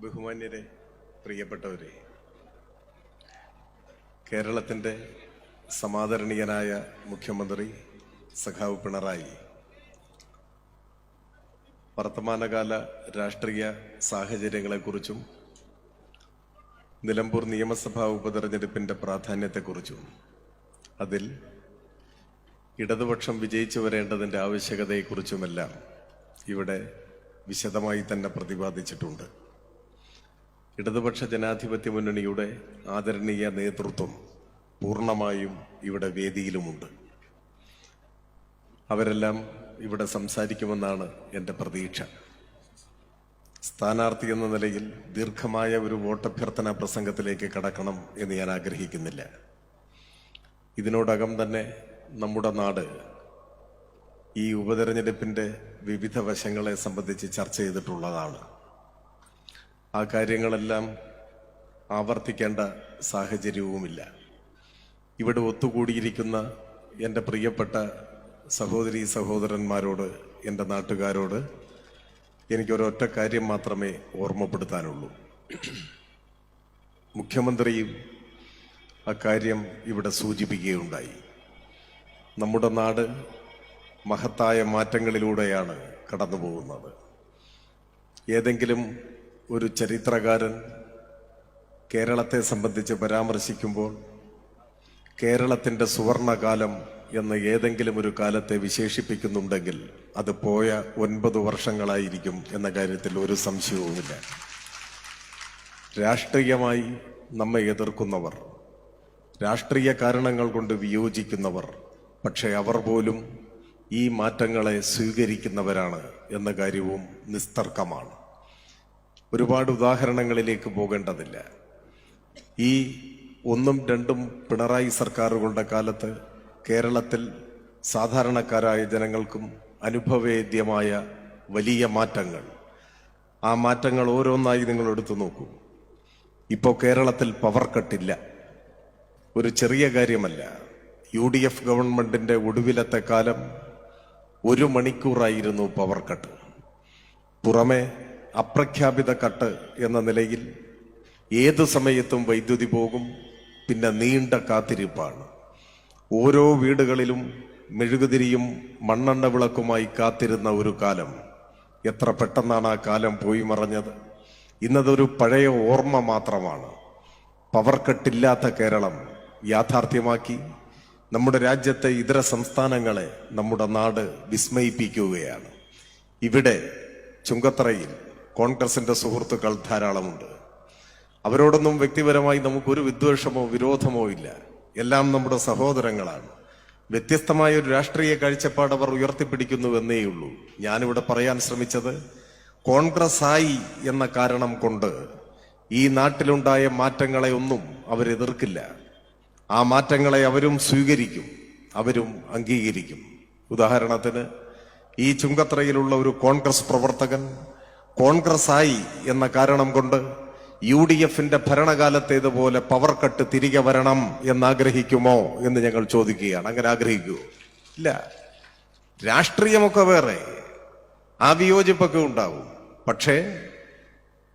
ബഹുമാന്യരെ, പ്രിയപ്പെട്ടവരെ, കേരളത്തിൻ്റെ സമാദരണീയനായ മുഖ്യമന്ത്രി സഖാവ് പിണറായി വർത്തമാനകാല രാഷ്ട്രീയ സാഹചര്യങ്ങളെക്കുറിച്ചും നിലമ്പൂർ നിയമസഭാ ഉപതെരഞ്ഞെടുപ്പിൻ്റെ പ്രാധാന്യത്തെക്കുറിച്ചും അതിൽ ഇടതുപക്ഷം വിജയിച്ചു വരേണ്ടതിൻ്റെ ആവശ്യകതയെക്കുറിച്ചുമെല്ലാം ഇവിടെ വിശദമായി തന്നെ പ്രതിപാദിച്ചിട്ടുണ്ട്. ഇടതുപക്ഷ ജനാധിപത്യ മുന്നണിയുടെ ആദരണീയ നേതൃത്വം പൂർണ്ണമായും ഇവിടെ വേദിയിലുമുണ്ട്. അവരെല്ലാം ഇവിടെ സംസാരിക്കുമെന്നാണ് എൻ്റെ പ്രതീക്ഷ. സ്ഥാനാർത്ഥി എന്ന നിലയിൽ ദീർഘമായ ഒരു വോട്ടഭ്യർത്ഥന പ്രസംഗത്തിലേക്ക് കടക്കണം എന്ന് ഞാൻ ആഗ്രഹിക്കുന്നില്ല. ഇതിനോടകം തന്നെ നമ്മുടെ നാട് ഈ ഉപതെരഞ്ഞെടുപ്പിൻ്റെ വിവിധ വശങ്ങളെ സംബന്ധിച്ച് ചർച്ച ചെയ്തിട്ടുള്ളതാണ്. ആ കാര്യങ്ങളെല്ലാം ആവർത്തിക്കേണ്ട സാഹചര്യവുമില്ല. ഇവിടെ ഒത്തുകൂടിയിരിക്കുന്ന എൻ്റെ പ്രിയപ്പെട്ട സഹോദരീ സഹോദരന്മാരോട്, എൻ്റെ നാട്ടുകാരോട് എനിക്കൊരൊറ്റ കാര്യം മാത്രമേ ഓർമ്മപ്പെടുത്താനുള്ളൂ. മുഖ്യമന്ത്രിയും അക്കാര്യം ഇവിടെ സൂചിപ്പിക്കുകയുണ്ടായി. നമ്മുടെ നാട് മഹത്തായ മാറ്റങ്ങളിലൂടെയാണ് കടന്നു പോകുന്നത്. ഏതെങ്കിലും ഒരു ചരിത്രകാരൻ കേരളത്തെ സംബന്ധിച്ച് പരാമർശിക്കുമ്പോൾ കേരളത്തിൻ്റെ സുവർണകാലം എന്ന് ഏതെങ്കിലും ഒരു കാലത്തെ വിശേഷിപ്പിക്കുന്നുണ്ടെങ്കിൽ അത് പോയ 9 വർഷങ്ങളായിരിക്കും എന്ന കാര്യത്തിൽ ഒരു സംശയവുമില്ല. രാഷ്ട്രീയമായി നമ്മെ എതിർക്കുന്നവർ, രാഷ്ട്രീയ കാരണങ്ങൾ കൊണ്ട് വിയോജിക്കുന്നവർ, പക്ഷെ അവർ പോലും ഈ മാറ്റങ്ങളെ സ്വീകരിക്കുന്നവരാണ് എന്ന കാര്യവും നിസ്തർക്കമാണ്. ഒരുപാട് ഉദാഹരണങ്ങളിലേക്ക് പോകേണ്ടതില്ല. ഈ 1ഉം 2ഉം പിണറായി സർക്കാരുകളുടെ കാലത്ത് കേരളത്തിൽ സാധാരണക്കാരായ ജനങ്ങൾക്കും അനുഭവവേദ്യമായ വലിയ മാറ്റങ്ങൾ, ആ മാറ്റങ്ങൾ ഓരോന്നായി നിങ്ങൾ എടുത്തു നോക്കൂ. ഇപ്പോൾ കേരളത്തിൽ പവർ കട്ടില്ല. ഒരു ചെറിയ കാര്യമല്ല. UDF ഗവൺമെന്റിന്റെ ഒടുവിലത്തെ കാലം 1 മണിക്കൂറായിരുന്നു പവർ കട്ട്. പുറമെ അപ്രഖ്യാപിത കട്ട് എന്ന നിലയിൽ ഏതു സമയത്തും വൈദ്യുതി പോകും. പിന്നെ നീണ്ട കാത്തിരിപ്പാണ്. ഓരോ വീടുകളിലും മെഴുകുതിരിയും മണ്ണെണ്ണ വിളക്കുമായി കാത്തിരുന്ന ഒരു കാലം. എത്ര പെട്ടെന്നാണ് ആ കാലം പോയി മറഞ്ഞത്. ഇന്നതൊരു പഴയ ഓർമ്മ മാത്രമാണ്. പവർ കട്ടില്ലാത്ത കേരളം യാഥാർത്ഥ്യമാക്കി നമ്മുടെ രാജ്യത്തെ ഇതര സംസ്ഥാനങ്ങളെ നമ്മുടെ നാട് വിസ്മയിപ്പിക്കുകയാണ്. ഇവിടെ ചുങ്കത്തറയിൽ കോൺഗ്രസിന്റെ സുഹൃത്തുക്കൾ ധാരാളമുണ്ട്. അവരോടൊന്നും വ്യക്തിപരമായി നമുക്കൊരു വിദ്വേഷമോ വിരോധമോ ഇല്ല. എല്ലാം നമ്മുടെ സഹോദരങ്ങളാണ്. വ്യത്യസ്തമായ ഒരു രാഷ്ട്രീയ കാഴ്ചപ്പാട് അവർ ഉയർത്തിപ്പിടിക്കുന്നുവെന്നേയുള്ളൂ. ഞാനിവിടെ പറയാൻ ശ്രമിച്ചത്, കോൺഗ്രസ് ആയി എന്ന കാരണം കൊണ്ട് ഈ നാട്ടിലുണ്ടായ മാറ്റങ്ങളെ ഒന്നും അവരെതിർക്കില്ല. ആ മാറ്റങ്ങളെ അവരും സ്വീകരിക്കും, അവരും അംഗീകരിക്കും. ഉദാഹരണത്തിന്, ഈ ചുങ്കത്തറയിലുള്ള ഒരു കോൺഗ്രസ് പ്രവർത്തകൻ കോൺഗ്രസ് ആയി എന്ന കാരണം കൊണ്ട് UDFന്റെ ഭരണകാലത്തേതുപോലെ പവർ കട്ട് തിരികെ വരണം എന്നാഗ്രഹിക്കുമോ എന്ന് ഞങ്ങൾ ചോദിക്കുകയാണ്. അങ്ങനെ ആഗ്രഹിക്കുമോ? ഇല്ല. രാഷ്ട്രീയമൊക്കെ വേറെ, ആ വിയോജിപ്പൊക്കെ ഉണ്ടാവും. പക്ഷേ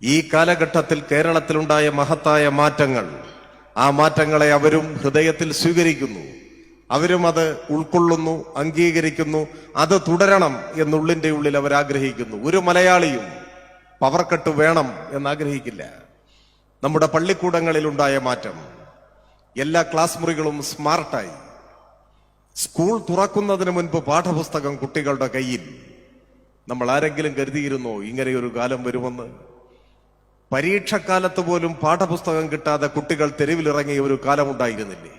ഈ കാലഘട്ടത്തിൽ കേരളത്തിലുണ്ടായ മഹത്തായ മാറ്റങ്ങൾ, ആ മാറ്റങ്ങളെ അവരും ഹൃദയത്തിൽ സ്വീകരിക്കുന്നു. അവരും അത് ഉൾക്കൊള്ളുന്നു, അംഗീകരിക്കുന്നു. അത് തുടരണം എന്നുള്ളിൻ്റെ ഉള്ളിൽ അവരാഗ്രഹിക്കുന്നു. ഒരു മലയാളിയും പവർ കട്ട് വേണം എന്നാഗ്രഹിക്കില്ല. നമ്മുടെ പള്ളിക്കൂടങ്ങളിലുണ്ടായ മാറ്റം, എല്ലാ ക്ലാസ് മുറികളും സ്മാർട്ടായി. സ്കൂൾ തുറക്കുന്നതിന് മുൻപ് പാഠപുസ്തകം കുട്ടികളുടെ കയ്യിൽ. നമ്മൾ ആരെങ്കിലും കരുതിയിരുന്നോ ഇങ്ങനെയൊരു കാലം വരുമെന്ന്? പരീക്ഷക്കാലത്ത് പോലും പാഠപുസ്തകം കിട്ടാതെ കുട്ടികൾ തെരുവിലിറങ്ങിയ ഒരു കാലമുണ്ടായിരുന്നില്ലേ?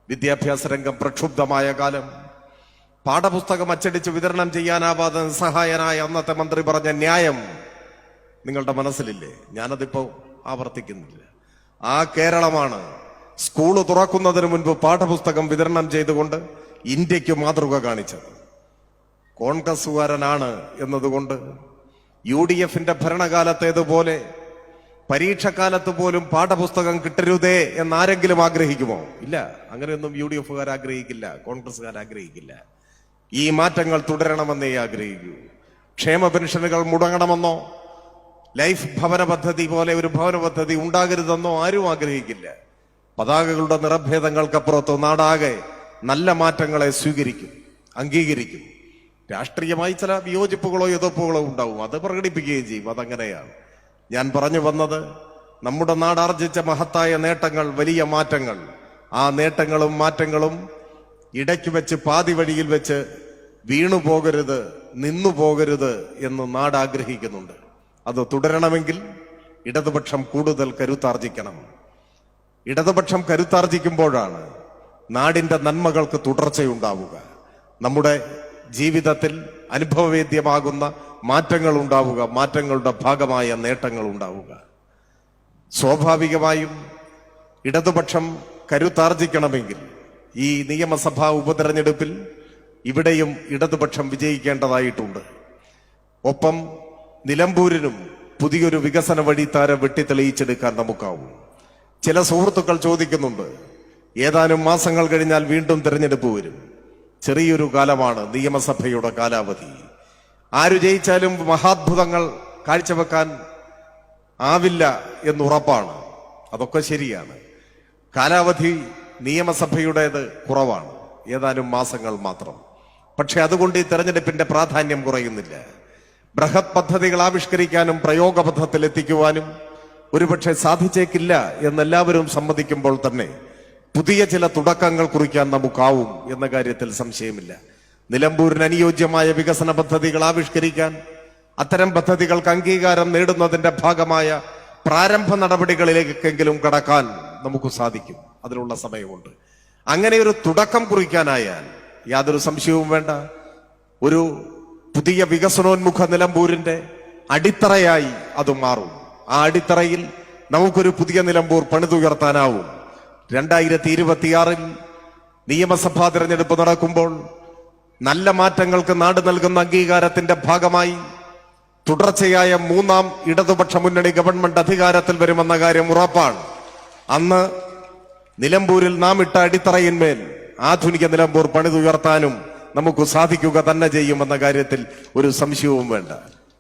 വിദ്യാഭ്യാസ രംഗം പ്രക്ഷുബ്ധമായ കാലം. പാഠപുസ്തകം അച്ചടിച്ച് വിതരണം ചെയ്യാനാവാതെ നിസ്സഹായനായ അന്നത്തെ മന്ത്രി പറഞ്ഞ ന്യായം നിങ്ങളുടെ മനസ്സിലില്ലേ? ഞാനതിപ്പോ ആവർത്തിക്കുന്നില്ല. ആ കേരളമാണ് സ്കൂള് തുറക്കുന്നതിന് മുൻപ് പാഠപുസ്തകം വിതരണം ചെയ്തുകൊണ്ട് ഇന്ത്യക്ക് മാതൃക കാണിച്ചത്. കോൺഗ്രസുകാരനാണ് എന്നതുകൊണ്ട് UDFന്റെ ഭരണകാലത്തേതുപോലെ പരീക്ഷക്കാലത്ത് പോലും പാഠപുസ്തകം കിട്ടരുതേ എന്നാരെങ്കിലും ആഗ്രഹിക്കുമോ? ഇല്ല. അങ്ങനെയൊന്നും UDFകാർ ആഗ്രഹിക്കില്ല, കോൺഗ്രസുകാർ ആഗ്രഹിക്കില്ല. ഈ മാറ്റങ്ങൾ തുടരണമെന്നേ ആഗ്രഹിക്കൂ. ക്ഷേമ പെൻഷനുകൾ മുടങ്ങണമെന്നോ ലൈഫ് ഭവന പദ്ധതി പോലെ ഒരു ഭവന പദ്ധതി ഉണ്ടാകരുതെന്നോ ആരും ആഗ്രഹിക്കില്ല. പതാകകളുടെ നിറഭേദങ്ങൾക്കപ്പുറത്ത് നാടാകെ നല്ല മാറ്റങ്ങളെ സ്വീകരിക്കും, അംഗീകരിക്കും. രാഷ്ട്രീയമായി ചില വിയോജിപ്പുകളോ എതിർപ്പുകളോ ഉണ്ടാവും, അത് പ്രകടിപ്പിക്കുകയും ചെയ്യും. അതങ്ങനെയാണ്. ഞാൻ പറഞ്ഞു വന്നത്, നമ്മുടെ നാടാർജിച്ച മഹത്തായ നേട്ടങ്ങൾ, വലിയ മാറ്റങ്ങൾ, ആ നേട്ടങ്ങളും മാറ്റങ്ങളും ഇടയ്ക്ക് വെച്ച് പാതി വഴിയിൽ വെച്ച് വീണു പോകരുത്, നിന്നു പോകരുത് എന്ന് നാട് ആഗ്രഹിക്കുന്നുണ്ട്. അത് തുടരണമെങ്കിൽ ഇടതുപക്ഷം കൂടുതൽ കരുത്താർജിക്കണം. ഇടതുപക്ഷം കരുത്താർജിക്കുമ്പോഴാണ് നാടിന്റെ നന്മകൾക്ക് തുടർച്ചയുണ്ടാവുക, നമ്മുടെ ജീവിതത്തിൽ അനുഭവവേദ്യമാകുന്ന മാറ്റങ്ങൾ ഉണ്ടാവുക, മാറ്റങ്ങളുടെ ഭാഗമായ നേട്ടങ്ങൾ ഉണ്ടാവുക. സ്വാഭാവികമായും ഇടതുപക്ഷം കരുത്താർജിക്കണമെങ്കിൽ ഈ നിയമസഭാ ഉപതെരഞ്ഞെടുപ്പിൽ ഇവിടെയും ഇടതുപക്ഷം വിജയിക്കേണ്ടതായിട്ടുണ്ട്. ഒപ്പം നിലമ്പൂരിനും പുതിയൊരു വികസന വഴിത്താര വെട്ടിത്തെളിയിച്ചെടുക്കാൻ നമുക്കാവും. ചില സുഹൃത്തുക്കൾ ചോദിക്കുന്നുണ്ട്, ഏതാനും മാസങ്ങൾ കഴിഞ്ഞാൽ വീണ്ടും തെരഞ്ഞെടുപ്പ് വരും. ചെറിയൊരു കാലമാണ് നിയമസഭയുടെ കാലാവധി. ആരു ജയിച്ചാലും മഹാത്ഭുതങ്ങൾ കാഴ്ചവെക്കാൻ ആവില്ല എന്നുറപ്പാണ്. അതൊക്കെ ശരിയാണ്. കാലാവധി നിയമസഭയുടേത് കുറവാണ്, ഏതാനും മാസങ്ങൾ മാത്രം. പക്ഷെ അതുകൊണ്ട് ഈ തെരഞ്ഞെടുപ്പിന്റെ പ്രാധാന്യം കുറയുന്നില്ല. ബൃഹത് പദ്ധതികൾ ആവിഷ്കരിക്കാനും പ്രയോഗപഥത്തിൽ എത്തിക്കുവാനും ഒരുപക്ഷെ സാധിച്ചേക്കില്ല എന്നെല്ലാവരും സമ്മതിക്കുമ്പോൾ തന്നെ പുതിയ ചില തുടക്കങ്ങൾ കുറിക്കാൻ നമുക്കാവും എന്ന കാര്യത്തിൽ സംശയമില്ല. നിലമ്പൂരിന് അനുയോജ്യമായ വികസന പദ്ധതികൾ ആവിഷ്കരിക്കാൻ, അത്തരം പദ്ധതികൾക്ക് അംഗീകാരം നേടുന്നതിന്റെ ഭാഗമായ പ്രാരംഭ നടപടികളിലേക്കെങ്കിലും കടക്കാൻ നമുക്ക് സാധിക്കും. അതിനുള്ള സമയമുണ്ട്. അങ്ങനെ ഒരു തുടക്കം കുറിക്കാനായാൽ യാതൊരു സംശയവും വേണ്ട, ഒരു പുതിയ വികസനോന്മുഖ നിലമ്പൂരിന്റെ അടിത്തറയായി അത് മാറും. ആ അടിത്തറയിൽ നമുക്കൊരു പുതിയ നിലമ്പൂർ പണിതുയർത്താനാവും. 2026 നിയമസഭാ തിരഞ്ഞെടുപ്പ് നടക്കുമ്പോൾ നല്ല മാറ്റങ്ങൾക്ക് നാട് നൽകുന്ന അംഗീകാരത്തിന്റെ ഭാഗമായി തുടർച്ചയായ 3ാം ഇടതുപക്ഷ മുന്നണി ഗവൺമെന്റ് അധികാരത്തിൽ വരുമെന്ന കാര്യം ഉറപ്പാണ്. അന്ന് നിലമ്പൂരിൽ നാം ഇട്ട അടിത്തറയിന്മേൽ ആധുനിക നിലമ്പൂർ പണിതുയർത്താനും നമുക്ക് സാധിക്കുക തന്നെ ചെയ്യുമെന്ന കാര്യത്തിൽ ഒരു സംശയവും വേണ്ട.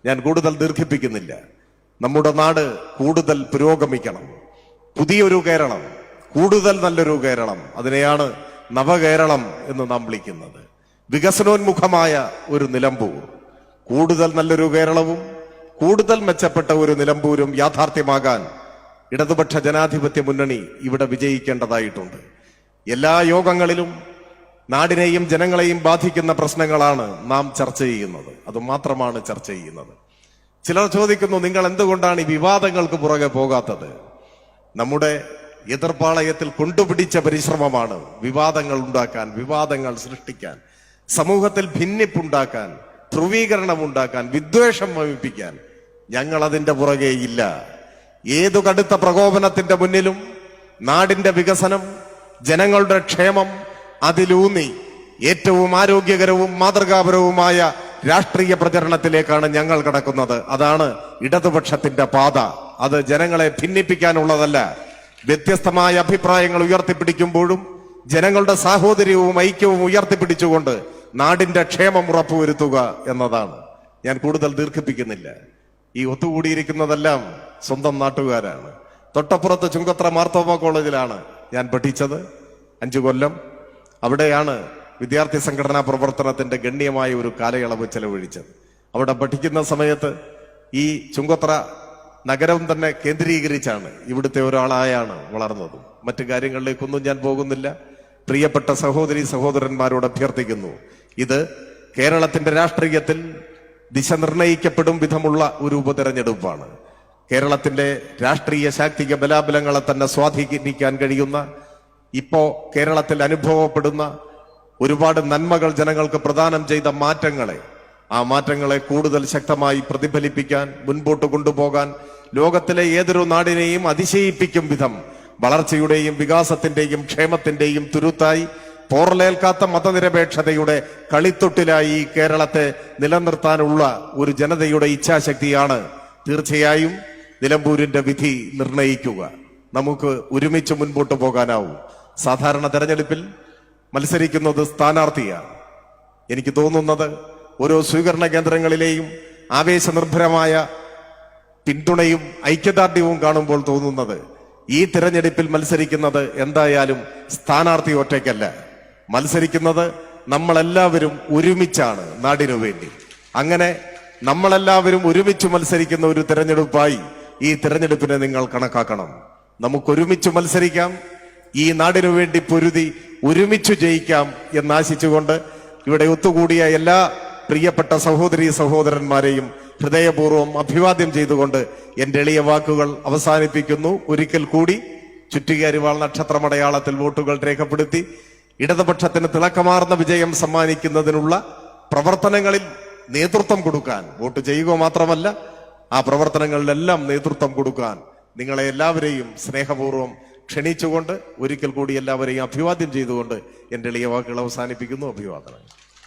ഞാൻ കൂടുതൽ ദീർഘിപ്പിക്കുന്നില്ല. നമ്മുടെ നാട് കൂടുതൽ പുരോഗമിക്കണം. പുതിയൊരു കേരളം, കൂടുതൽ നല്ലൊരു കേരളം, അതിനെയാണ് നവകേരളം എന്ന് നാം വിളിക്കുന്നത്. വികസനോന്മുഖമായ ഒരു നിലമ്പൂർ, കൂടുതൽ നല്ലൊരു കേരളവും കൂടുതൽ മെച്ചപ്പെട്ട ഒരു നിലമ്പൂരും യാഥാർത്ഥ്യമാകാൻ ഇടതുപക്ഷ ജനാധിപത്യ മുന്നണി ഇവിടെ വിജയിക്കേണ്ടതായിട്ടുണ്ട്. എല്ലാ യോഗങ്ങളിലും നാടിനെയും ജനങ്ങളെയും ബാധിക്കുന്ന പ്രശ്നങ്ങളാണ് നാം ചർച്ച ചെയ്യുന്നത്. അതുമാത്രമാണ് ചർച്ച ചെയ്യുന്നത്. ചിലർ ചോദിക്കുന്നു, നിങ്ങൾ എന്തുകൊണ്ടാണ് ഈ വിവാദങ്ങൾക്ക് പുറകെ പോകാത്തത്? നമ്മുടെ എതിർപ്പാളയത്തിൽ കൊണ്ടുപിടിച്ച പരിശ്രമമാണ് വിവാദങ്ങൾ ഉണ്ടാക്കാൻ, വിവാദങ്ങൾ സൃഷ്ടിക്കാൻ, സമൂഹത്തിൽ ഭിന്നിപ്പുണ്ടാക്കാൻ, ധ്രുവീകരണം ഉണ്ടാക്കാൻ, വിദ്വേഷം വമിപ്പിക്കാൻ. ഞങ്ങൾ അതിന്റെ പുറകെ ഇല്ല. ഏതു കടുത്ത പ്രകോപനത്തിന്റെ മുന്നിലും നാടിന്റെ വികസനം, ജനങ്ങളുടെ ക്ഷേമം അതിലൂന്നി ഏറ്റവും ആരോഗ്യകരവും മാതൃകാപരവുമായ രാഷ്ട്രീയ പ്രചരണത്തിലേക്കാണ് ഞങ്ങൾ കടക്കുന്നത്. അതാണ് ഇടതുപക്ഷത്തിന്റെ പാത. അത് ജനങ്ങളെ ഭിന്നിപ്പിക്കാനുള്ളതല്ല. വ്യത്യസ്തമായ അഭിപ്രായങ്ങൾ ഉയർത്തിപ്പിടിക്കുമ്പോഴും ജനങ്ങളുടെ സാഹോദര്യവും ഐക്യവും ഉയർത്തിപ്പിടിച്ചുകൊണ്ട് നാടിന്റെ ക്ഷേമം ഉറപ്പുവരുത്തുക എന്നതാണ്. ഞാൻ കൂടുതൽ ദീർഘിപ്പിക്കുന്നില്ല. ഈ ഒത്തുകൂടിയിരിക്കുന്നതെല്ലാം സ്വന്തം നാട്ടുകാരാണ്. തൊട്ടപ്പുറത്ത് ചുങ്കത്ര മാർത്തോമ കോളേജിലാണ് ഞാൻ പഠിച്ചത് 5 കൊല്ലം. അവിടെയാണ് വിദ്യാർത്ഥി സംഘടനാ പ്രവർത്തനത്തിന്റെ ഗണ്യമായ ഒരു കാലയളവ് ചെലവഴിച്ചത്. അവിടെ പഠിക്കുന്ന സമയത്ത് ഈ ചുങ്കത്ര നഗരം തന്നെ കേന്ദ്രീകരിച്ചാണ്, ഇവിടുത്തെ ഒരാളായാണ് വളർന്നത്. മറ്റു കാര്യങ്ങളിലേക്കൊന്നും ഞാൻ പോകുന്നില്ല. പ്രിയപ്പെട്ട സഹോദരി സഹോദരന്മാരോട് അഭ്യർത്ഥിക്കുന്നു, ഇത് കേരളത്തിന്റെ രാഷ്ട്രീയത്തിൽ ദിശ നിർണയിക്കപ്പെടും വിധമുള്ള ഒരു ഉപതെരഞ്ഞെടുപ്പാണ്. കേരളത്തിന്റെ രാഷ്ട്രീയ ശാക്തിക ബലാബലങ്ങളെ തന്നെ സ്വാധീനിക്കാൻ കഴിയുന്ന, ഇപ്പോ കേരളത്തിൽ അനുഭവപ്പെടുന്ന ഒരുപാട് നന്മകൾ ജനങ്ങൾക്ക് പ്രദാനം ചെയ്ത മാറ്റങ്ങളെ, ആ മാറ്റങ്ങളെ കൂടുതൽ ശക്തമായി പ്രതിഫലിപ്പിക്കാൻ, മുൻപോട്ട് കൊണ്ടുപോകാൻ, ലോകത്തിലെ ഏതൊരു നാടിനെയും അതിശയിപ്പിക്കും വിധം വളർച്ചയുടെയും വികാസത്തിന്റെയും ക്ഷേമത്തിന്റെയും തുരുത്തായി, പോറലേൽക്കാത്ത മതനിരപേക്ഷതയുടെ കളിത്തൊട്ടിലായി ഈ കേരളത്തെ നിലനിർത്താനുള്ള ഒരു ജനതയുടെ ഇച്ഛാശക്തിയാണ് തീർച്ചയായും നിലമ്പൂരിന്റെ വിധി നിർണയിക്കുക. നമുക്ക് ഒരുമിച്ച് മുൻപോട്ട് പോകാനാവും. സാധാരണ തെരഞ്ഞെടുപ്പിൽ മത്സരിക്കുന്നത് സ്ഥാനാർത്ഥിയാണ്. എനിക്ക് തോന്നുന്നത് ഓരോ സ്വീകരണ കേന്ദ്രങ്ങളിലെയും ആവേശനിർഭരമായ പിന്തുണയും ഐക്യദാർഢ്യവും കാണുമ്പോൾ തോന്നുന്നത് ഈ തിരഞ്ഞെടുപ്പിൽ മത്സരിക്കുന്നത് എന്തായാലും സ്ഥാനാർത്ഥി ഒറ്റയ്ക്കല്ല, മത്സരിക്കുന്നത് നമ്മളെല്ലാവരും ഒരുമിച്ചാണ് നാടിനു വേണ്ടി. അങ്ങനെ നമ്മളെല്ലാവരും ഒരുമിച്ച് മത്സരിക്കുന്ന ഒരു തിരഞ്ഞെടുപ്പായി ഈ തിരഞ്ഞെടുപ്പിനെ നിങ്ങൾ കണക്കാക്കണം. നമുക്കൊരുമിച്ച് മത്സരിക്കാം, ഈ നാടിനു വേണ്ടി പൊരുതി ഒരുമിച്ച് ജയിക്കാം എന്നാശിച്ചുകൊണ്ട് ഇവിടെ ഒത്തുകൂടിയ എല്ലാ പ്രിയപ്പെട്ട സഹോദരീ സഹോദരന്മാരെയും ഹൃദയപൂർവ്വം അഭിവാദ്യം ചെയ്തുകൊണ്ട് എന്റെ എളിയ വാക്കുകൾ അവസാനിപ്പിക്കുന്നു. ഒരിക്കൽ കൂടി ചുറ്റികയറിവാൾ നക്ഷത്രമടയാളത്തിൽ വോട്ടുകൾ രേഖപ്പെടുത്തി ഇടതുപക്ഷത്തിന് തിളക്കമാർന്ന വിജയം സമ്മാനിക്കുന്നതിനുള്ള പ്രവർത്തനങ്ങളിൽ നേതൃത്വം കൊടുക്കാൻ, വോട്ട് ചെയ്യുക മാത്രമല്ല ആ പ്രവർത്തനങ്ങളിലെല്ലാം നേതൃത്വം കൊടുക്കാൻ നിങ്ങളെ എല്ലാവരെയും സ്നേഹപൂർവ്വം ക്ഷണിച്ചുകൊണ്ട് ഒരിക്കൽ കൂടി എല്ലാവരെയും അഭിവാദ്യം ചെയ്തുകൊണ്ട് എന്റെ എളിയ വാക്കുകൾ അവസാനിപ്പിക്കുന്നു. അഭിവാദനം.